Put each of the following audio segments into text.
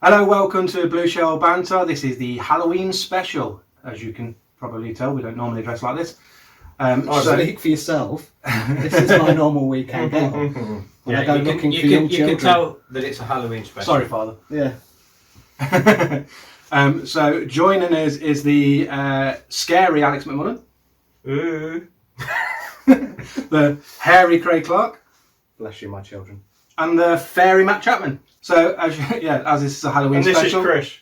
Hello, welcome to Blue Shell Banter. This is the Halloween special. As you can probably tell, we don't normally dress like this. Speak for yourself. This is my normal weekend get on. Yeah, I go looking for young children. You can tell that it's a Halloween special. Sorry, Father. Yeah. So joining us is the scary Alex McMullen. Ooh. The hairy Craig Clark. Bless you, my children. And the fairy Matt Chapman. So, as this is a Halloween And this special. is Chris.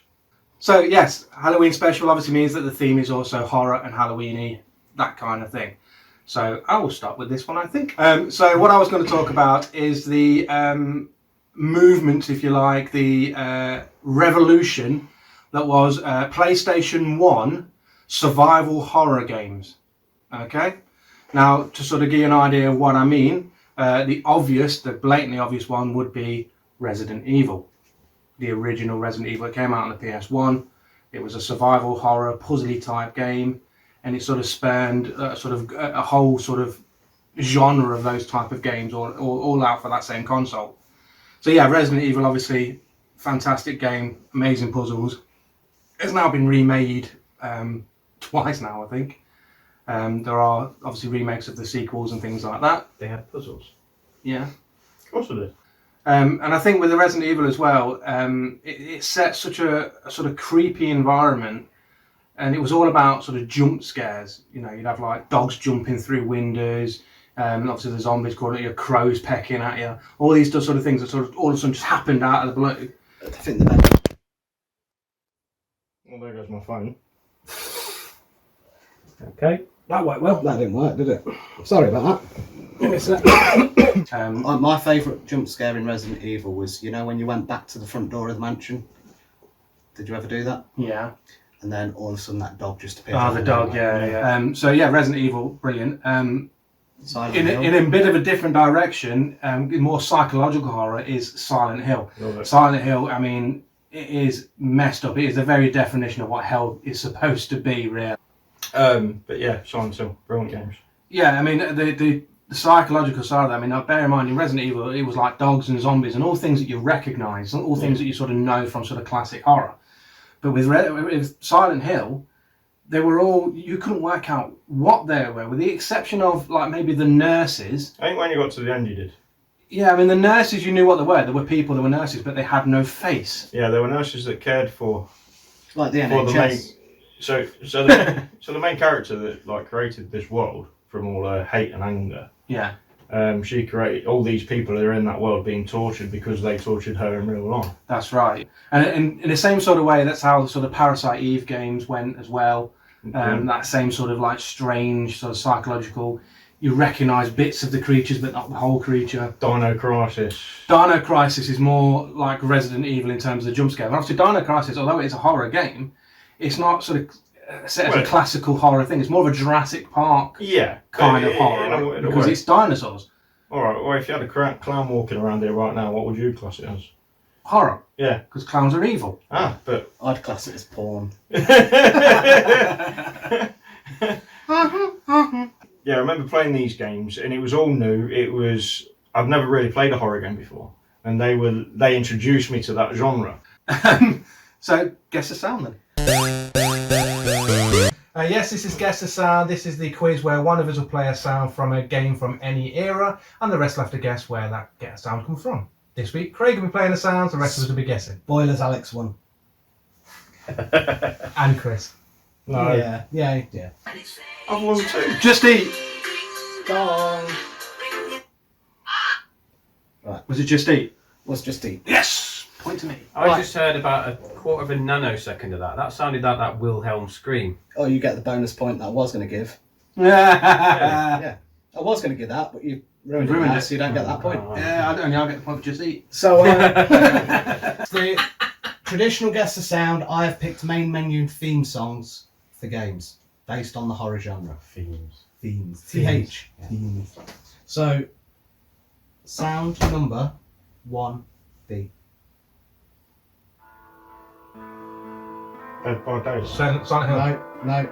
So, yes, Halloween special obviously means that the theme is also horror and Halloween-y, that kind of thing. So, I will start with this one, I think. So, what I was going to talk about is the movement, if you like, the revolution that was PlayStation 1 survival horror games. Okay? Now, to sort of give you an idea of what I mean, the blatantly obvious one would be Resident Evil. The original Resident Evil. It came out on the PS1. It was a survival horror, puzzly type game, and it sort of spanned a whole sort of genre of those type of games, all out for that same console. So yeah, Resident Evil, obviously, fantastic game, amazing puzzles. It's now been remade twice now, I think. There are obviously remakes of the sequels and things like that. They had puzzles. Yeah. Of course it did. And I think with the Resident Evil as well, it set such a sort of creepy environment, and it was all about sort of jump scares. You know, you'd have like dogs jumping through windows, and obviously the zombies crawling at you, crows pecking at you, all these sort of things that sort of all of a sudden just happened out of the blue. I think the best. Well, there goes my phone. Okay. That worked well. That didn't work, did it? Sorry about that. My favourite jump scare in Resident Evil was, you know, when you went back to the front door of the mansion. Did you ever do that? Yeah. And then all of a sudden that dog just appeared. Oh, the dog, yeah. So yeah, Resident Evil, brilliant. In a bit of a different direction, more psychological horror is Silent Hill. Silent Hill, I mean, it is messed up. It is the very definition of what hell is supposed to be, really. But yeah, Silent Hill, brilliant games. Yeah, I mean, the psychological side of that, I mean, bear in mind, in Resident Evil, it was like dogs and zombies and all things that you recognise, all things that you sort of know from sort of classic horror. But with Silent Hill, they were all, you couldn't work out what they were, with the exception of, like, maybe the nurses. I think when you got to the end you did. Yeah, I mean, the nurses, you knew what they were. There were people that were nurses, but they had no face. Yeah, there were nurses that cared for... Like the NHS. So the main character that like created this world from all her hate and anger. Yeah. She created all these people that are in that world being tortured because they tortured her in real life. That's right. And in the same sort of way, that's how the sort of Parasite Eve games went as well. That same sort of like strange sort of psychological. You recognise bits of the creatures, but not the whole creature. Dino Crisis. Dino Crisis is more like Resident Evil in terms of the jump scare. And obviously, Dino Crisis, although it's a horror game, it's not sort of set as a classical horror thing. It's more of a Jurassic Park kind of horror because it's dinosaurs. Alright, well if you had a clown walking around here right now, what would you class it as? Horror. Yeah. Because clowns are evil. Ah, but... I'd class it as porn. Yeah, I remember playing these games and it was all new. I've never really played a horror game before. And they introduced me to that genre. So, guess the sound then. Yes, this is Guess the Sound. This is the quiz where one of us will play a sound from a game from any era, and the rest will have to guess where that Get a Sound comes from. This week, Craig will be playing the sounds, the rest of us will be guessing. Boilers Alex won. And Chris. No. Yeah. I've won too. Just Eat. Gong. Right. Was it Just Eat? Was Just Eat. Yes! Point to me. I just heard about a quarter of a nanosecond of that. That sounded like that Wilhelm scream. Oh, you get the bonus point that I was going to give. Yeah. I was going to give that, but you ruined it, so you don't get that point. Yeah, I'll get the point for Just Eat. So, the traditional Guess the Sound, I have picked main menu theme songs for games based on the horror genre. Themes. TH. Themes. So, sound number 1B. Dead by Daylight. Silent Hill. No.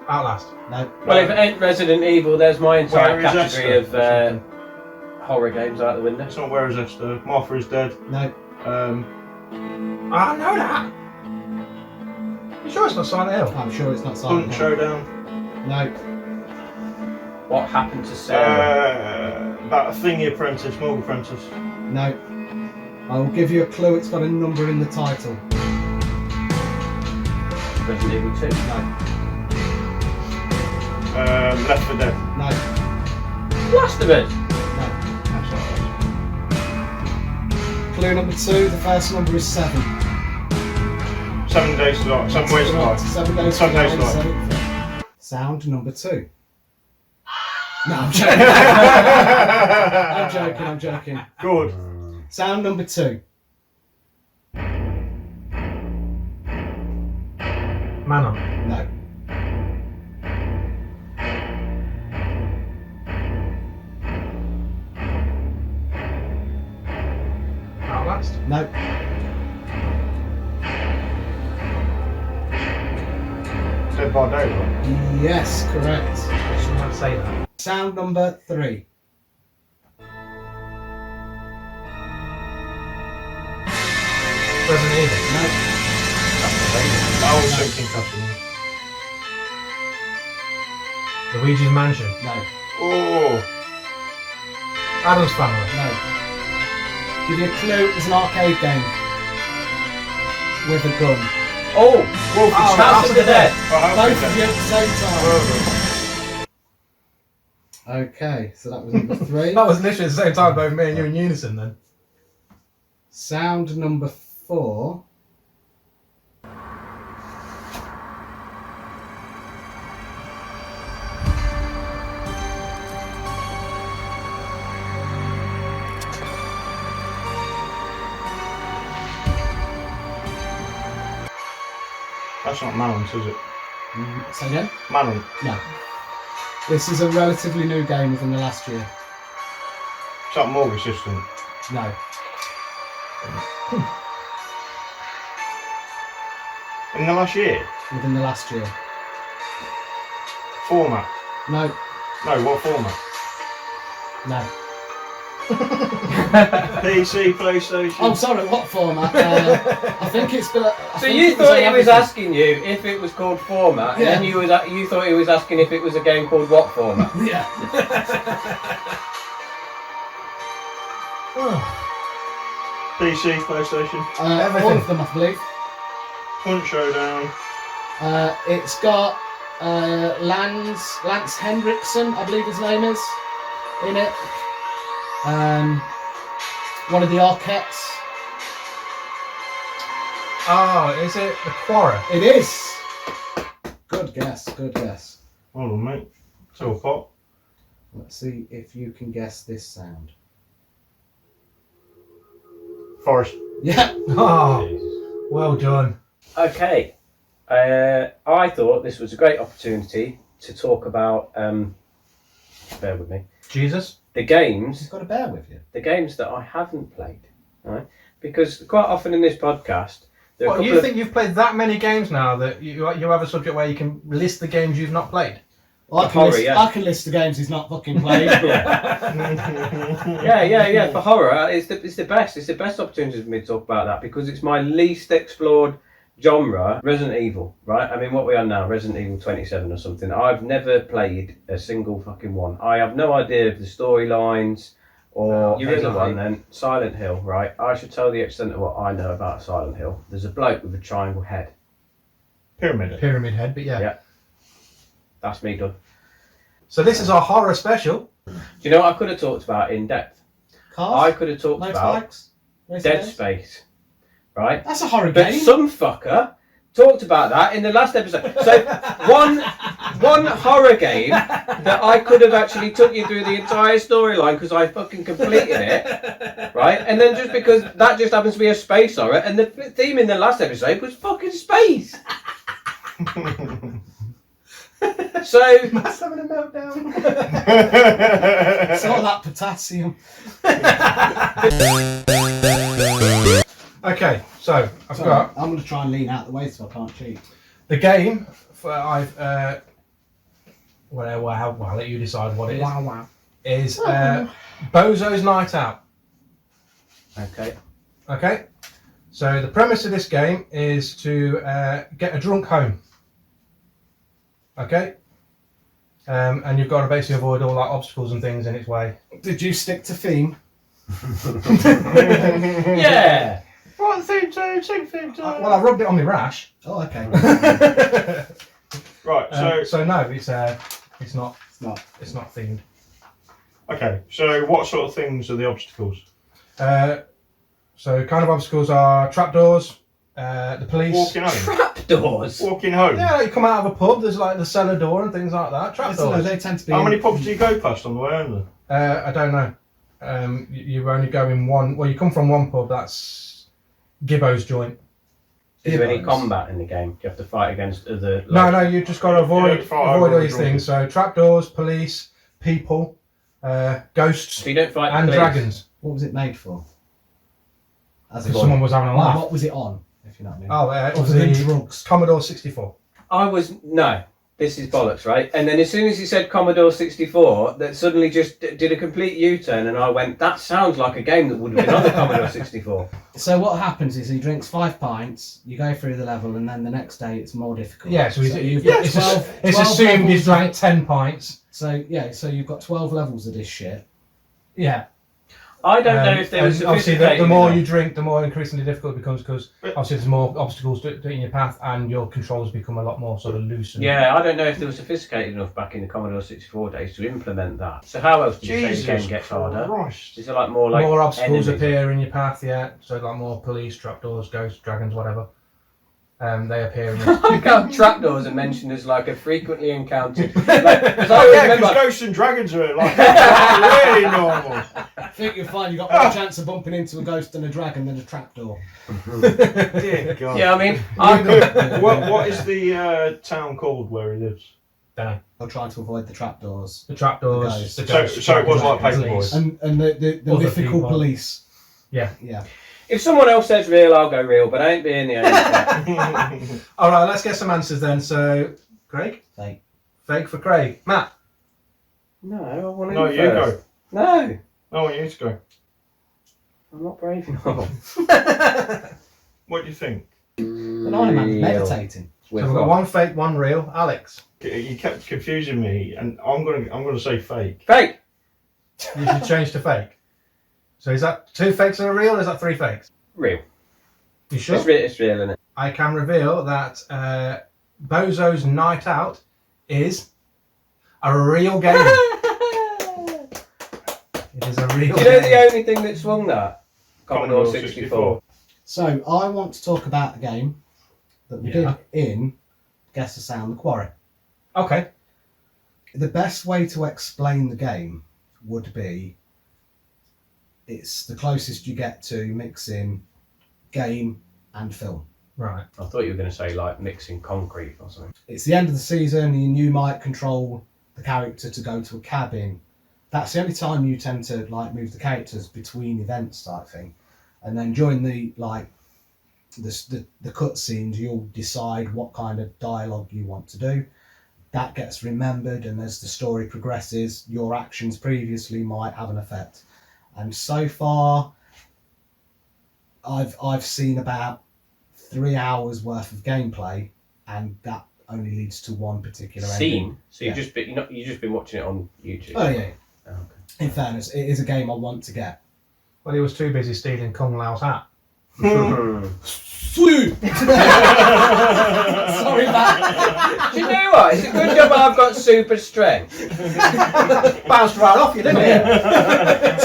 Outlast. No. Well, if it ain't Resident Evil, there's my entire Where is category Esther? of horror games out the window. It's not Where Is Esther. Martha Is Dead. No. I know that. You sure it's not Silent Hill? I'm sure it's not Silent Hunt Hill. Showdown. No. What happened to Sarah? That Thingy Apprentice, Morgue Apprentice. No. I will give you a clue. It's got a number in the title. Resident Evil 2. No. Left 4 Dead. No. Last of Us. No. Clue number 2. The first number is 7. 7 Days to Die. 7 Ways to Die. 7 days. 7 Days to Die. Sound number 2. No, I'm joking. I'm joking. Good. Sound number 2. Manon. No. Outlast. No. Dead by Daylight. Yes, correct. Someone might say that. Sound number 3. Resident Evil. No. I was thinking Castle. Luigi's Mansion. No. Oh. Adam's Family. No. Give you a clue. It's an arcade game with a gun. Oh! Wolfenstein. House of the Dead. Both of you at the same time. Okay, so that was number 3. That was literally at the same time, both me and you in unison then. Sound number 4. That's not Manhunt, is it? Say again? Manhunt. No. This is a relatively new game within the last year. It's not Morgue Assistant. No. In the last year? Within the last year. Format? No. No, what format? No. PC, PlayStation? Oh, sorry, what format? I think it's been. So you thought he was asking you if it was called format, and then you thought he was asking if it was a game called what format? Yeah. PC, PlayStation? All of them, I believe. Hunt Showdown? It's got Lance Henriksen, I believe his name is, in it. One of the Arquettes. Oh, is it the Quarry? It is. Good guess. Good guess. Hold on, mate. So pot. Let's see if you can guess this sound. Forest. Yeah. Oh, well done. Okay. I thought this was a great opportunity to talk about, bear with me, Jesus? the games. You've got to bear with you. The games that I haven't played, right? Because quite often in this podcast, there are a What, couple you of... think you've played that many games now that you have a subject where you can list the games you've not played? Well, horror, yeah. I can list the games he's not fucking played. yeah. For horror, it's the best. It's the best opportunity for me to talk about that because it's my least explored genre. Resident Evil, right? I mean, what we are now, Resident Evil 27 or something. I've never played a single fucking one. I have no idea of the storylines or You the really other one. like- Then Silent Hill, right? I should tell the extent of what I know about Silent Hill. There's a bloke with a triangle head. Pyramid. Pyramid Head, but yeah. Yeah. That's me done. So this is our horror special. Do you know what I could have talked about in depth? I Cars? could have talked about Motorbikes? Dead Space, right? That's a horror But game. some fucker talked about that in the last episode. So one horror game that I could have actually took you through the entire storyline because I fucking completed it, right? And then just because that just happens to be a space horror, and the theme in the last episode was fucking space. So Matt's having a meltdown. It's all that potassium. Okay, so I've got I'm going to try and lean out the way so I can't cheat. the game. I'll let you decide what it is. Wow. is Bozo's Night Out. Okay. Okay, so the premise of this game is to get a drunk home. Okay, and you've got to basically avoid all like obstacles and things in its way. Did you stick to theme? Yeah. What theme tune? Sing theme tune. Well, I rubbed it on my rash. Oh, okay. Right. So no, it's not It's not. themed. Okay. So what sort of things are the obstacles? So kind of obstacles are trapdoors, the police. Walking home. Trapdoors. Walking home. Yeah, you come out of a pub. There's like the cellar door and things like that. No, Trapdoors. they tend to be. How many pubs do you go past on the way home then? I don't know. You only go in one. Well, you come from one pub. That's Gibbo's joint. Is there any combat in the game? Do you have to fight against other? No, you just got to avoid fight all over these the things. So trapdoors, police, people, ghosts, So you don't fight and the police? dragons. What was it made for? As If someone was having a No, laugh. what was it on? If you know what I mean. Oh, it was Other than the drugs. Commodore 64. No. This is bollocks, right? And then as soon as he said Commodore 64, that suddenly just did a complete U-turn, and I went, that sounds like a game that would have been on the Commodore 64. So what happens is he drinks 5 pints, you go through the level, and then the next day it's more difficult. Yeah, so you've got it's 12 assumed he's levels. drank 10 pints. So you've got 12 levels of this shit. Yeah. I don't know if there was and obviously, sophisticated the more enough. you drink, the more increasingly difficult it becomes because obviously there's more obstacles in your path and your controls become a lot more sort of loose. And Yeah, I don't know if they were sophisticated enough back in the Commodore 64 days to implement that. So how else do you say the game gets harder? Christ. Is it like more like more obstacles enemies? appear in your path, yeah. So like more police, trapdoors, ghosts, dragons, whatever. They appear in your I like how trapdoors are mentioned as like a frequently encountered. Like, 'cause Oh I yeah, remember- because ghosts and dragons are like really normal. I think you'll find you've got more chance of bumping into a ghost and a dragon than a trapdoor. Dear God. Yeah, I mean, I What is the town called where he lives? I'll try to avoid the trapdoors. the trapdoors. Ghosts. The So- ghosts, so it was like dragons, Paperboy. police. And the Other mythical people. police. Yeah. Yeah. if someone else says real, I'll go real, but I ain't being the only. All right, let's get some answers then. So, Craig? Fake. Fake for Craig. Matt? No, I want to No, go you first. go. No, No, you need to go. I'm not brave enough. What do you think? And I'm Real. meditating. So we've got one fake, one real. Alex? You kept confusing me, and I'm gonna say fake. Fake. You should change to fake. So is that 2 fakes and a real, or is that 3 fakes? Real. You sure? It's real, isn't it? I can reveal that Bozo's Night Out is a real game. It is a real Do you know game. the only thing that swung that? Commodore 64. So I want to talk about a game that we Yeah. did in Guess the Sound, the Quarry. Okay. The best way to explain the game would be it's the closest you get to mixing game and film. Right. I thought you were going to say like mixing concrete or something. It's the end of the season and you might control the character to go to a cabin. That's the only time you tend to like move the characters between events type thing. And then during the cutscenes, you'll decide what kind of dialogue you want to do. That gets remembered, and as the story progresses, your actions previously might have an effect. And so far, I've seen about 3 hours worth of gameplay, and that only leads to one particular ending. Scene. So Yeah. you've just been watching it on YouTube. Oh yeah. Oh, okay. In fairness, it is a game I want to get. Well, he was too busy stealing Kung Lao's hat. Sweet. Sorry, Matt. Do you know what? It's a good job I've got super strength. Bounced right off you, didn't it?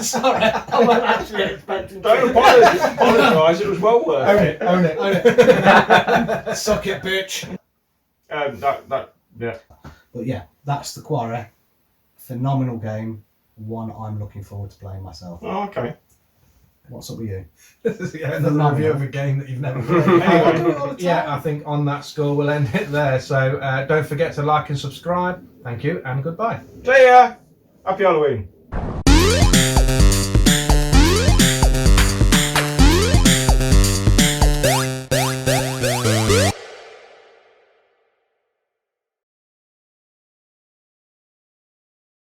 Sorry, I wasn't actually expecting. Don't apologise. It was well worth Own it. it, own it. Own it. Suck it, bitch. Yeah. But yeah, that's the Quarry. Phenomenal game. One I'm looking forward to playing myself. Oh, okay. What's up with you? Yeah, another review of a game that you've never played. Anyway, yeah, I think on that score we'll end it there. So don't forget to like and subscribe. Thank you and goodbye. See ya. Happy Halloween.